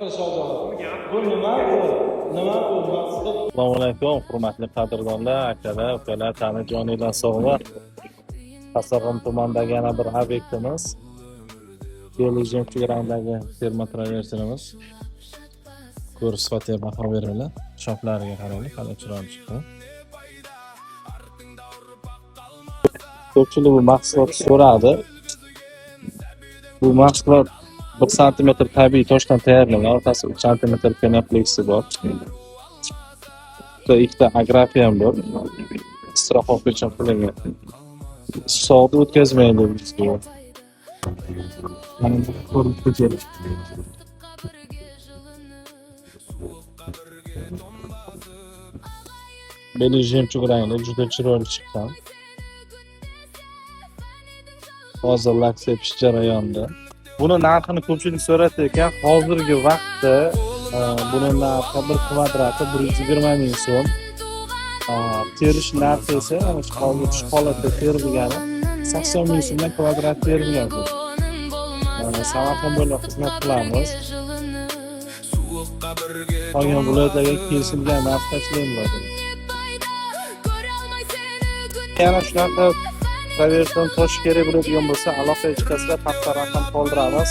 Bu nima bu? Nima bu maqsad? Assalomu alaykum, hurmatli qadrdonlar, akalar, ukalar, tanijoniylar, sog'lar. Qasirg'im tumanidagi yana bir obyektimiz. Belgium chegarasidagi ferma traversimiz. Ko'rish sifatiga baho beriladi. Shoplariga qaraylik, qanday chiroyli chiqdi. Ko'pchilik bu mahsulot so'radi. Bu mahsulot 1 sm tabiiy toshdan tayyorlangan, orqasi 3 sm penapleksi bor. Burada ikkita agrafiyam bor. Страховка uchun qilingan. Sovuqni o'tkazmaydi bizga. Mana bu ko'rib ko'chadi. Belgium chegarasida juda chiroyli chiqqan. Hozir laks epish jarayonida. Buni narxini ko'pchilik so'raydi ekan. Hozirgi vaqtda buni narxi 1 kvadrati 120 ming so'm. Terish narxi esa hozir shu holatda terilgani 80 ming so'mdan kvadrat terilgan. Samarqand bo'ylab xizmat qilamiz. Qolgan viloyatlarga kesilgan narxda ishlaymiz. Yana shunaqa traversan tosh kerak bo'ladigan bo'lsa, aloqa echkasida pastda raqam qoldiramiz.